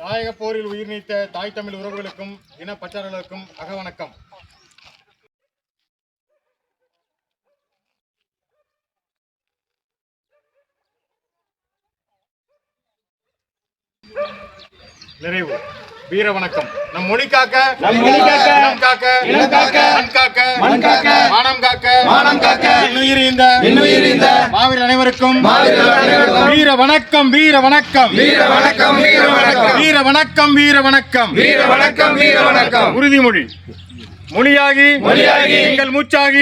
தாயக போரில் உயிர் நீத்த தாய் தமிழ் உறவுகளுக்கும் இன பற்றாளர்களுக்கும் அகவணக்கம். நிறைவு வீர வணக்கம். நம் மொழி காக்க, நம் காக்க, இனம் காக்க, மண் காக்க, மானம் காக்க, இன்னுயிர் இந்த மாவீரர் அனைவருக்கும் வீர வணக்கம், வீர வணக்கம், வீர வணக்கம், வீர வணக்கம், வீர வணக்கம், வீர வணக்கம், வீர வணக்கம். உறுதிமொழி. மொழியாகி எங்கள் மூச்சாகி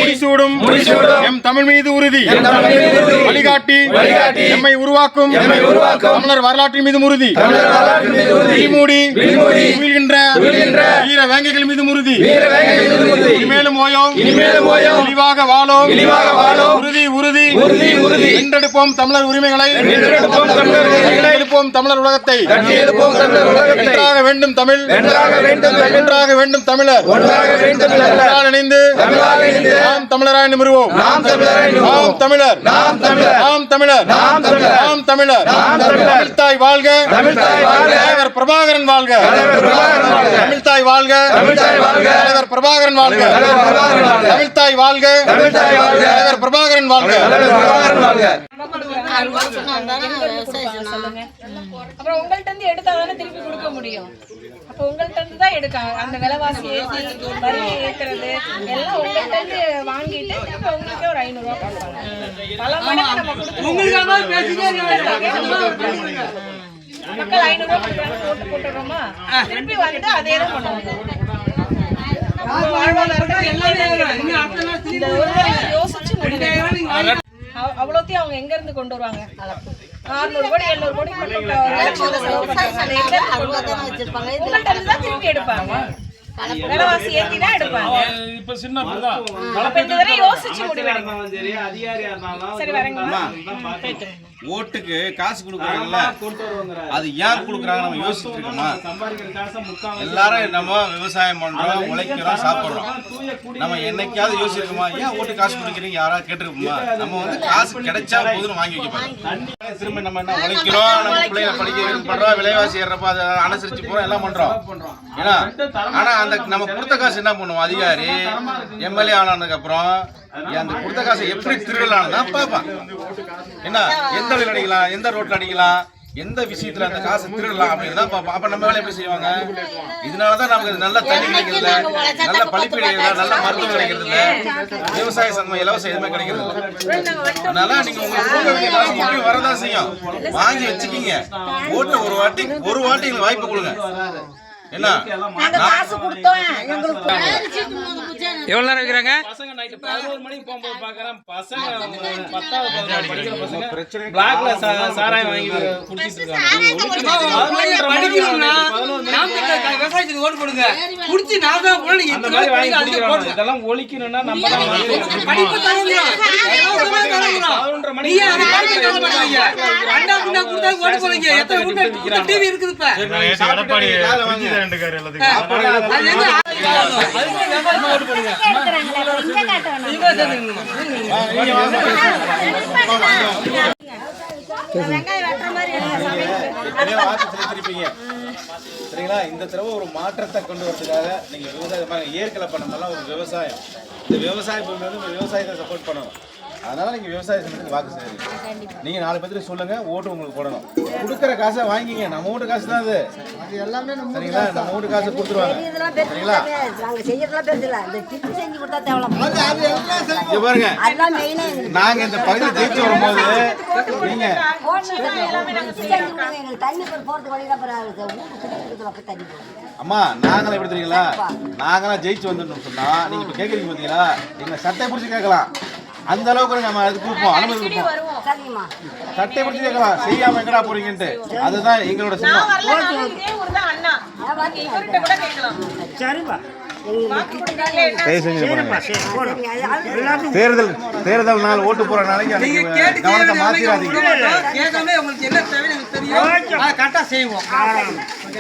முடிசூடும் எம் தமிழ் மீது உறுதி. வழிகாட்டி எம்மை உருவாக்கும் தமிழர் வரலாற்றின் மீது உறுதி. மூடி வீழ்கின்ற வீர வேங்கைகள் மீது உறுதி. இனிமேலும் ஓயோம் இழிவாக வாழோம் உறுதி வென்றெடுப்போம் தமிழர் உரிமைகளை, எடுப்போம் தமிழர் உலகத்தை. வென்றாக வேண்டும் தமிழ், வென்றாக வேண்டும் தமிழர். இணைந்து நாம் தமிழராய் நிமிர்வோம். நாம் தமிழர், நாம் தமிழர், நாம் தமிழர். தமிழ்தாய் வாழ்க, தலைவர் பிரபாகரன் வாழ்க. தமிழ்தாய் வாழ்க, தலைவர் பிரபாகரன் வாழ்க. தமிழ்தாய் வாழ்க, தலைவர் பிரபாகரன் வாழ்க. அப்புறம் உங்கள்ட்ட இருந்து எடுத்தாதானே திருப்பி கொடுக்க முடியும். அப்ப உங்கள்ட்ட இருந்து தான் எடுக்காங்க. அந்த விலைவாசி ஏற்றி வரி ஏற்றுறது எல்லாம் உங்கள்ட்ட இருந்து வாங்கிட்டு திருப்பி உங்களுக்கே ஒரு 500 ரூபா கொடுப்பாங்க. பல மடங்கு நம்ம மக்கள் 500 ரூபா கொடுக்குறாங்க, போட்டுடுறோமா, திருப்பி வந்து அதே தான் பண்ணுவாங்க. யோசிச்சு முடிவு அவ்வளோத்தையும் அவங்க எங்க இருந்து கொண்டு வருவாங்க? 600 கோடி 700 கோடி திருப்பி எடுப்பாங்க. விலைவாசி ஏத்தி தான் எடுப்பாங்க. இப்ப சின்ன யோசிச்சு முடிவெடுங்க. சரி வரேங்கம்மா. ஓட்டுக்கு காசு கொடுக்குறாங்கல்ல, அது ஏன் கொடுக்குறாங்க நம்ம யோசிச்சுட்டு இருக்கோமா? எல்லாரும் நம்ம விவசாயம் பண்றோம், உழைக்கிறோம், சாப்பிடுறோம். நம்ம என்னைக்காவது யோசிச்சிருக்கோமா ஏன் ஓட்டு காசு கொடுக்குறீங்க? யாராவது கேட்டிருக்கோமா? நம்ம வந்து காசு கிடைச்சா போதுன்னு வாங்கி வைக்க திரும்ப நம்ம என்ன உழைக்கிறோம், நம்ம பிள்ளைகளை படிக்க பண்றோம், விலைவாசி ஏறப்ப அதை அனுசரிச்சு போறோம், எல்லாம் பண்றோம். ஏன்னா ஆனா அந்த நம்ம கொடுத்த காசு என்ன பண்ணுவோம்? அதிகாரி எம்எல்ஏ ஆனதுக்கு அப்புறம் அந்த கொடுத்த காசை எப்படி திருடலான்னு தான் பார்ப்பான். என்ன எந்த வழியில் அடிக்கலாம், எந்த ரோட்ல அடிக்கலாம், எந்த விஷயத்துல அந்த காசை திருடலாம் அப்படின்னு தான் பார்ப்போம். அப்ப நம்ம வேலை எப்படி செய்வாங்க? இதனாலதான் நமக்கு நல்ல தண்ணி கிடைக்கிறது இல்ல, நல்ல பழிப்பு கிடைக்கிறது, நல்ல மருத்துவம் கிடைக்கிறது இல்ல, விவசாய சன்மை இலவசம் எதுவுமே கிடைக்கிறது இல்லை. அதனால நீங்க உங்களுக்கு வரதான் செய்யும், வாங்கி வச்சுக்கீங்க. ஓட்டு ஒரு வாட்டி எங்களுக்கு வாய்ப்பு கொடுங்க. என்ன எவ்வளவு நேரம் வைக்கிறாங்க? பசங்க நைட் 11 மணிக்கு போகும்போது பாக்குறேன், பசங்க 10வது படிக்கிற பசங்க பிளாக்ல சாராயம் வாங்கி குடிச்சிட்டு இருக்காங்க. விவசாயத்துக்கு ஓட்டு போடுங்க, குடிச்சு நான் தான் போட. இந்த மாதிரி வாங்கி குடிக்கிறாங்க. இதெல்லாம் ஒழிக்கணும்னா நம்ம தான் படிப்பு தரங்க. 11 மணிக்கு அண்டா குண்டா கொடுத்தா ஓட்டு போடுங்க. எத்தனை குண்டா டிவி இருக்குது இப்ப? எடப்பாடி ரெண்டு கார் எல்லாத்துக்கும் சரிங்களா? இந்த தடவை ஒரு மாற்றத்தை கொண்டு வரதுக்காக நீங்க விவசாயம் ஏற்கலை பண்ணமெல்லாம் ஒரு விவசாயம், இந்த விவசாய பூமி வந்து விவசாயத்தை சப்போர்ட் பண்ணணும். அதனால நீங்க விவசாய சங்கத்துக்கு வாக்கு செய்யுங்க. நீங்க 4 பேருக்கு சொல்லுங்க, ஓட்டு உங்களுக்கு போடணும். கொடுக்குற காசை வாங்கிங்க, நம்ம ஓட்டு காசு தான் அது. சரிங்களா? நம்ம ஓட்டு காசு கொடுத்துருவாங்க. சரிங்களா? பாருங்க, நாங்க இந்த பகுதியில் ஜெயிச்சு வரும்போது நீங்க அம்மா நாங்களாம் எப்படி தெரியுங்களா, நாங்களாம் ஜெயிச்சு வந்துட்டோம் சொன்னா நீங்க இப்ப கேக்குறீங்க பாத்தீங்களா, எங்க சட்டை பிடிச்சி கேட்கலாம். அந்த அளவுக்கு நம்ம அது கொடுப்போம், அனுமதி கொடுப்போம். சட்டை பிடிச்சி கேட்கலாம், செய்யாம எங்கடா போறீங்கன்ட்டு. அதுதான் எங்களோட சின்னம். தேர்தல் நாள் ஓட்டு போற நாளைக்கு கவனத்தை மாத்திராதீங்க.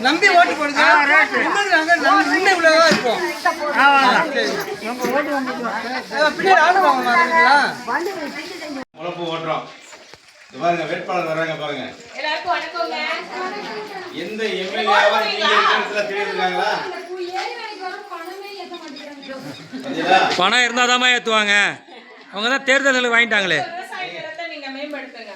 நம்பி ஓட்டு போடுங்க. ஓட்டுறோம். பாருங்க வேட்பாளர் வர்றாங்க பாருங்க. எல்லாருக்கும் வணக்கங்க. எந்த எம்எல்ஏவா நீங்க இடத்துல தெரியுதுங்களா? பணம் இருந்தாதாமா ஏத்துவாங்க. அவங்க தான் தேர்தலில் வாங்கிட்டாங்களே. விவசாய நிலத்தை நீங்க மேம்படுத்துங்க.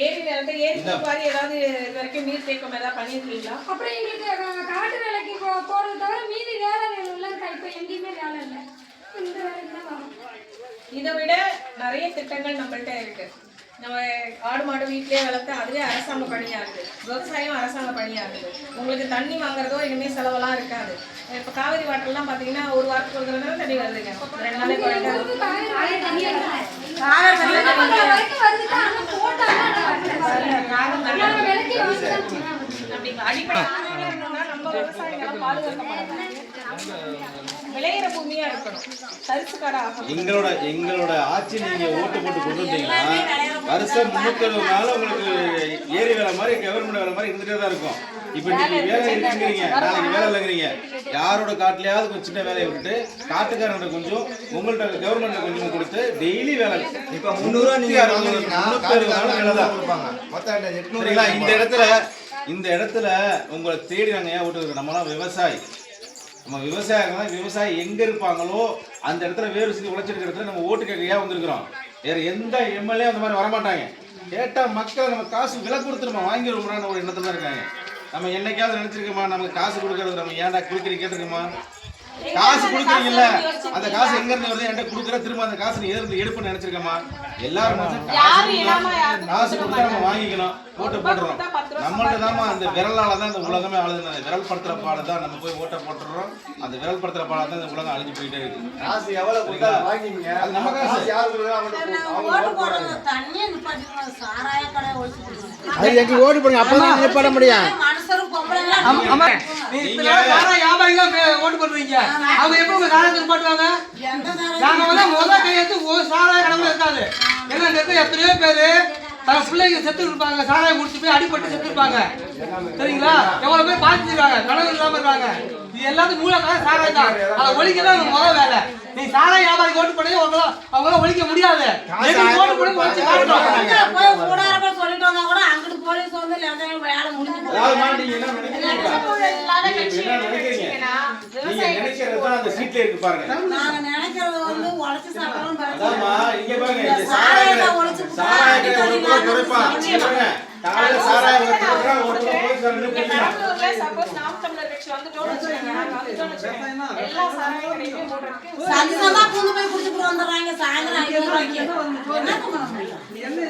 ஏரி நிலத்தை ஏரி மாதிரி ஏதாவது இது வரைக்கும் நீர் தேக்கம் ஏதாவது பண்ணிருக்கீங்களா? அப்புறம் எங்களுக்கு காட்டு வேலைக்கு போறது தவிர மீதி வேலை உள்ள இப்ப எங்கேயுமே வேலை இல்லை. இந்த வேலைக்கு தான் வரும். இதை விட நிறைய திட்டங்கள் நம்மள்ட்ட இருக்கு. நம்ம ஆடு மாடு வீட்டிலேயே வளர்த்து அதுவே அரசாங்க பணியா இருக்கு. விவசாயம் அரசாங்க பணியா இருக்கு. உங்களுக்கு தண்ணி வாங்குறதோ இனிமே செலவெல்லாம் இருக்காது. இப்ப காவிரி வாட்டர்லாம் பாத்தீங்கன்னா ஒரு வாரத்துக்கு ஒரு தடவை தண்ணி வருதுங்க. 2 நாளைக்கு ஒரு தடவை. அடிப்படை நம்ம விவசாயிகளை பாதுகாக்கப்படணும். விளையிற பூமியா இருக்கணும். தரிசு காடா எங்களோட ஆட்சி நீங்க ஓட்டு போட்டு கொண்டு வந்தீங்கன்னா வருஷம் 360 நாள் உங்களுக்கு ஏரி வேலை மாதிரி கவர்மெண்ட் வேலை மாதிரி இருந்துட்டே தான் இருக்கும். இப்ப நீங்க வேலை இருக்குங்கிறீங்க, நாளைக்கு வேலை இல்லைங்கிறீங்க. யாரோட காட்டுலயாவது கொஞ்சம் சின்ன வேலையை விட்டு காட்டுக்காரங்க கொஞ்சம் உங்கள்ட்ட கவர்மெண்ட் கொஞ்சம் கொடுத்து டெய்லி வேலை. இப்ப 300 நீங்க 360 நாள் வேலை தான் கொடுப்பாங்க. சரிங்களா? இந்த இடத்துல உங்களை தேடி நாங்க ஏன் ஓட்டு நம்மளாம் விவசாயி. நம்ம விவசாயி எங்க இருப்பாங்களோ அந்த இடத்துல வேறு செஞ்சு உழைச்சிருக்கிற இடத்துல நம்ம ஓட்டு கேட்க ஏன் வந்திருக்கிறோம். வேற எந்த எம்எல்ஏ அந்த மாதிரி வரமாட்டாங்க. கேட்டா மக்கள் நம்ம காசு விலை கொடுத்து நம்ம வாங்கிடுவோம்னா ஒரு எண்ணத்துல தான் இருக்காங்க. நம்ம என்னைக்காவது நினைச்சிருக்கோமா நமக்கு காசு கொடுக்கறது நம்ம ஏன்டா கொடுக்குறீங்க கேட்டிருக்கோமா? காசு கொடுக்குறீங்கல்ல, அந்த காசு எங்க இருந்து வருது என்கிட்ட கொடுக்குற திரும்ப அந்த காசு நீ எதிர்த்து எடுப்புன்னு நினைச்சிருக்கோமா? எல்லாரும் காசு கொடுத்தா நம்ம வாங்கிக்கணும், ஓட்டு போட்டுறோம். நம்மள்ட்ட தாமா அந்த விரலால தான் இந்த உலகமே அழுது. விரல் படுத்துற பாடு தான் நம்ம போய் ஓட்ட போட்டுறோம். அந்த விரல் படுத்துற பாட தான் இந்த உலகம் அழிஞ்சு போயிட்டே இருக்கு. காசு எவ்வளவு கொடுத்தா வாங்கிங்க, அது நம்ம காசு. அது எங்க ஓட்டு போடுங்க, அப்பதான் நிப்பாட முடியும். ஓட்டு போடுறீங்க. அவங்க எப்ப உங்க காரணத்துக்கு போட்டுவாங்க? நாங்க வந்து முதல் கையெழுத்து ஒரு சாராய கடமை இருக்காது. என்ன எத்தனையோ பேரு தன் பிள்ளைங்க செத்து இருப்பாங்க, சாராயம் குடிச்சு போய் அடிபட்டு செத்து இருப்பாங்க. சரிங்களா? எவ்வளவு பேர் பாதிச்சிருக்காங்க, கனவு இல்லாம இருக்காங்க. இது எல்லாத்துக்கும் மூல காரணம் சாராயம் தான். அதை ஒழிக்கதான் உங்க முதல் வேலை. நீ சாராய வியாபாரிக்கு ஓட்டு பண்ணி அவங்களால ஒழிக்க முடியாது. ஓட்டு பண்ணி ஒழிச்சு காட்டுறோம்.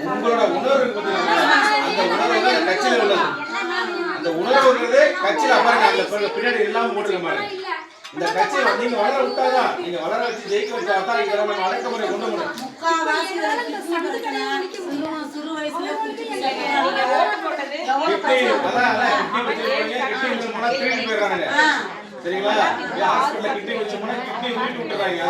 உங்களோட உணர்வு கட்சியில உள்ளது. அந்த உணர்வுங்கிறது கட்சியில பாருங்க, அந்த பின்னாடி எல்லாம் போட்டுருக்க பாருங்க. இந்த கட்சியை நீங்க வளர விட்டாதான், நீங்க வளர வச்சு ஜெயிக்க வச்சாதான் இங்க நம்ம அடக்குமுறை கொண்டு போகணும். சரிங்களா? ஹாஸ்பிட்டல்ல கிட்னி வச்சு போனா கிட்னி ஊட்டி விட்டுறாங்க.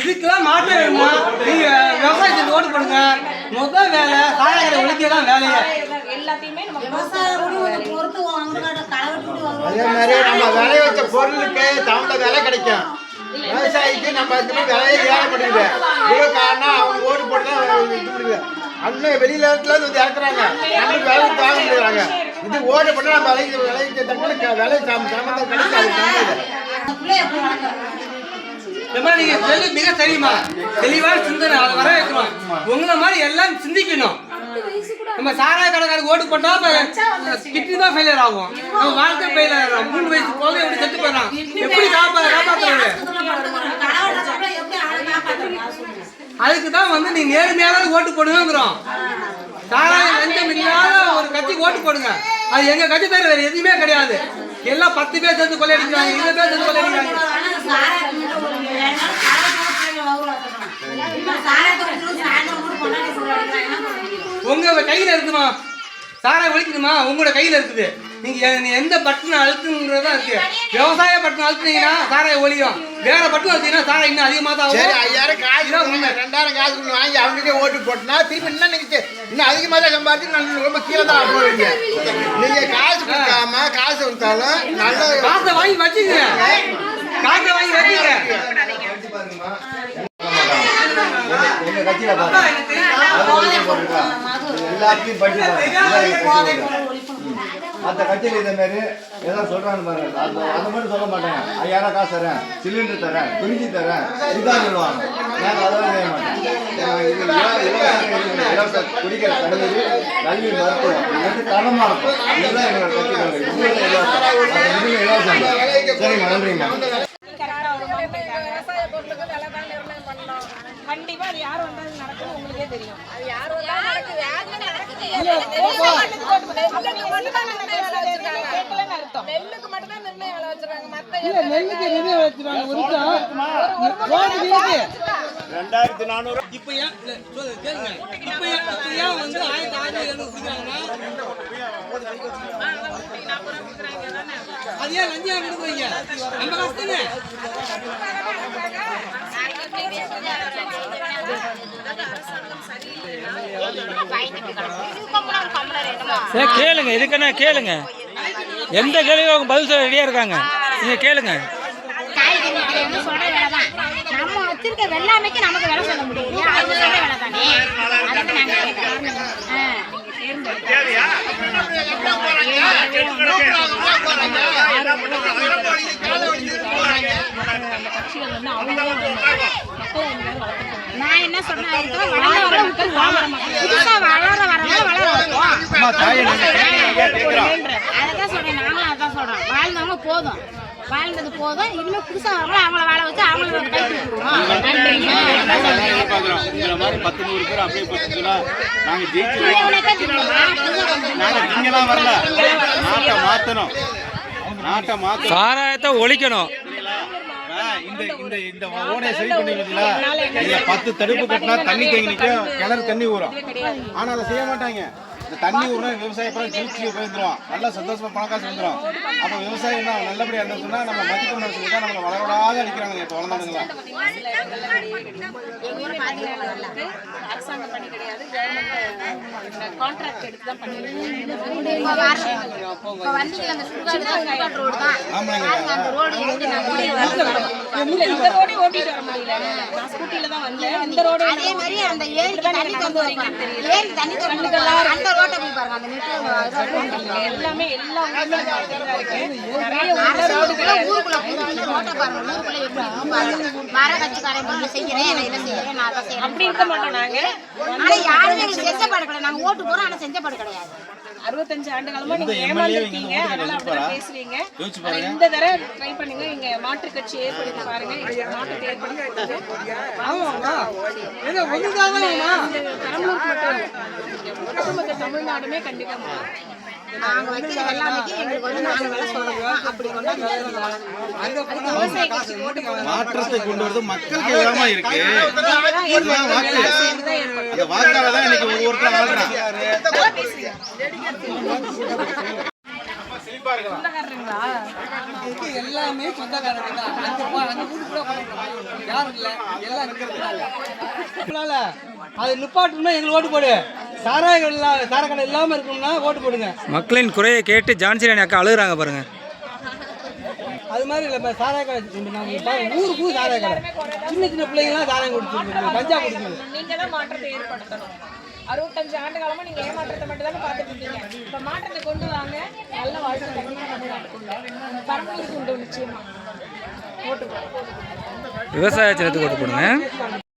இதுக்கெல்லாம் மாற்றம் வேணுமா? நீங்க விவசாயத்துக்கு ஓட்டு பண்ணுங்க. முதல் வேலை சாராயத்தை ஒழிக்கதான் வேலையை. எல்லாத்தையுமே நம்ம அதே மாதிரி நம்ம விளைய வச்ச பொருளுக்கு தகுந்த விலை கிடைக்கும். விவசாயிக்கு நம்ம இந்த மாதிரி விலையை ஏற முடியுது. இவ்வளோ காரணம் அவங்க ஓட்டு போட்டு தான் அண்ணன் வெளியில வந்து இறக்குறாங்க. நம்மளுக்கு விலை தாங்க முடியறாங்க. இது ஓட்டு போட்டு நம்ம விளைவிக்க தக்க விலை சம்பந்தம் கிடைக்காது. நீங்க மிக தெரியுமா தெளிவான சிந்தனை அதை வர வைக்கணும். உங்களை மாதிரி எல்லாம் சிந்திக்கணும். நம்ம சாராய கடைக்காரருக்கு ஓட்டு போட்டா கிட்னி தான் ஃபெயிலியர் ஆகும். நம்ம வாழ்க்கை ஃபெயிலியர் ஆகும். 3 வயசு குழந்தை எப்படி செத்து போயிடலாம். எப்படி காப்பாற்றுறது? அதுக்கு தான் வந்து நீ நேர்மையான ஓட்டு போடுங்கிறோம். சாராய லஞ்சம் இல்லாத ஒரு கட்சிக்கு ஓட்டு போடுங்க. அது எங்க கட்சி தவிர வேற எதுவுமே கிடையாது. எல்லாம் 10 பேர் சேர்ந்து கொள்ளையடிக்கிறாங்க, 20 பேர் சேர்ந்து கொள்ளையடிக்கிறாங்க. உங்க கையில இருக்குமா? சாராயம் ஒழிக்கணுமா? உங்களோட கையில இருக்குது. நீங்க எந்த பட்டன் அழுத்துங்கிறதா இருக்கு. விவசாய பட்டன் அழுத்துனீங்கன்னா சாராயம் ஒழியும். வேற பட்டன் அழுத்தீங்கன்னா சாராயம் இன்னும் அதிகமா தான் ஆகும். 5000 காசு 2000 காசு வாங்கி அவங்களுக்கே ஓட்டு போட்டுனா திருப்பி இன்னும் அதிகமாக தான் சம்பாதிச்சு ரொம்ப கீழே தான் போவீங்க. நீங்க காசு கொடுக்காம காசு கொடுத்தாலும் நல்ல காசை வாங்கி வச்சுங்க. காசை வாங்கி வச்சுங்க. எங்க கட்சியில பாருங்க எல்லாத்தையும் படிச்சு மற்ற கட்சியில் இதே மாதிரி ஏதாவது சொல்றான்னு பாருங்க அந்த மட்டும் சொல்ல மாட்டாங்க 5000 காசு தரேன் சிலிண்டர் தரேன் பிரிஞ்சு தரேன் இதுதான் சொல்லுவாங்க நாங்கள் அதெல்லாம் செய்ய மாட்டோம் இலவச குடிக்கிற தண்ணீர் கல்வி மருத்துவம் இது தரமா இருக்கும் இதுதான் எங்களோட கட்சி இலவசம் சரிங்க நன்றிங்கம்மா கண்டிப்பா அது யார் வந்தாலும் நடக்கும் உங்களுக்கே தெரியும். அது யார் வந்தாலும் நடக்குது. நெல்லுக்கு மட்டும் தான் நிர்ணயம் விலை வச்சிருக்காங்க. மத்த நெல்லுக்கு நிர்ணயம் வச்சிருக்காங்க. 2400 இப்போ ஏன் இல்ல சொல்லுங்க கேளுங்க. இப்போ ஏன் வந்து 1600 கொடுக்குறாங்கன்னா அது ஏன் லஞ்சம் கொடுக்குறீங்க? நம்ம கஷ்டமே கேளுங்க. இதுக்குன்னா கேளுங்க. எந்த கேள்வியும் பதில் சொல்ல ரெடியா இருக்காங்க. நீங்க கேளுங்க. நம்ம வச்சிருக்க வெள்ளாமைக்கு நமக்கு வேலை சொல்ல முடியும். அவங்க சொல்ற வேலை தானே. அதுக்கு நாங்க நான் என்ன சொன்னேன், புதுசா வளர அதான் சொல்றேன். நாங்களும் அதான் சொல்றோம். வாழ்ந்தவங்க போதும், வாழ்ந்தது போதும். இனிமே புதுசா வரவங்க அவங்கள வாழ வச்சு அவங்களோட கை கொடுக்கணும். இந்த மாதிரி 10-100 பேர் அப்படியே போச்சுன்னா நாங்க ஜெயிச்சிருவோம். நாங்க திங்கலாம் வரல, நாட்டை மாத்தணும். சாராயத்தை ஒழிக்கணும். இந்த ஓடையை சரி பண்ணிங்களா? 10 தடுப்பு கட்டினா தண்ணி தேங்கி நிற்கும், கிணறு தண்ணி ஊறும். ஆனா அதை செய்ய மாட்டாங்க. இந்த தண்ணி ஊறுனா விவசாய படம் ஜீவிச்சு போயிருந்துருவோம், நல்லா சந்தோஷமா பணக்காசு வந்துடும். அப்போ விவசாயம் தான் நல்லபடியா இருந்ததுன்னா நம்ம மதிக்கணும்னு சொல்லி தான் நம்மளை வளரவிடாத அடிக்கிறாங்க இப்போ வளர்ந்தானுங்களா. அரசாங்க பணி கிடையாது, கான்ட்ராக்ட் எடுத்து தான் பண்ணிருக்கோம். இந்த ரோடே ஓட்டிட்டு வர முடியல. நான் ஸ்கூட்டில தான் வந்தேன். இந்த ரோடு அதே மாதிரி அந்த ஏரிக்கு தண்ணி கொண்டு வரீங்கன்னு தெரியல. ஏரி தண்ணி கொண்டு அந்த ரோட்டை போய் பாருங்க. அந்த நெட் எல்லாமே எல்லா ஊருக்குள்ள ஊருக்குள்ள ரோட்டை பாருங்க. ஊருக்குள்ள எப்படி பாருங்க. மர கட்சிக்காரங்க நான் செய்யறேன், நான் இதை செய்யறேன், நான் அதை செய்யறேன். அப்படி இருக்க மாட்டோம் நாங்க. ஆனா யாருமே எங்களுக்கு செஞ்சப்பாடு கிடையாது. நாங்க ஓட்டு போறோம், ஆனா செஞ்சப்பாடு கிடையாது. 65 ஆண்டு காலமா நீங்க ஏமாந்துருக்கீங்க, அதனால அப்படிதான் பேசுறீங்க. ஆனா இந்த தடவை ட்ரை பண்ணுங்க. இங்க மாற்று கட்சி ஏற்படுத்தி பாருங்க. இது மாற்றத்தை ஏற்படுத்தி ஒட்டுமொத்த தமிழ்நாடுமே கண்டிப்பா மாறும். நாங்க வைக்கிற வெள்ளாமைக்கு எங்களுக்கு வந்து நாங்க வேலை சொல்றோம். அப்படி கொண்டாந்து விவசாய கட்சி ஓட்டு மாற்றத்தை கொண்டு வரது மக்களுக்கு எதிராம இருக்கு. அந்த வாக்கால தான் இன்னைக்கு ஒவ்வொருத்தரும் ஆளுறாங்க. எல்லாமே சொந்தக்காரங்க தான். அந்த வீடு கூட யாரும் இல்லை, எல்லாம் இருக்கிறதுனால அது நிப்பாட்டணும்னா எங்களுக்கு ஓட்டு போடு. சாராக்கடை இல்லாமல் இருக்கணும்னா ஓட்டு போடுங்க. மக்களின் குறையை கேட்டு ஜான்சி ராணி அக்கா அழுகுறாங்க பாருங்க. அது மாதிரி இல்லை, சாராக்கடை ஊருக்கு சாராக்கடை சின்ன சின்ன பிள்ளைங்களாம் சாராயம் குடிச்சிருக்கு, கஞ்சா குடிக்குது. நீங்க தான் மாற்றத்தை ஏற்படுத்தணும். 65 ஆண்டு காலமா நீங்க ஏமாற்றத்தை மட்டும் தானே பார்த்துட்டு இருக்கீங்க. இப்ப மாற்றத்தை கொண்டு வாங்க. நல்ல வாழ்க்கை தமிழ்நாட்டுக்குள்ள பரம்பரைக்கு உண்டு. நிச்சயமா ஓட்டு விவசாய சின்னத்துக்கு ஓட்டு போடுங்க.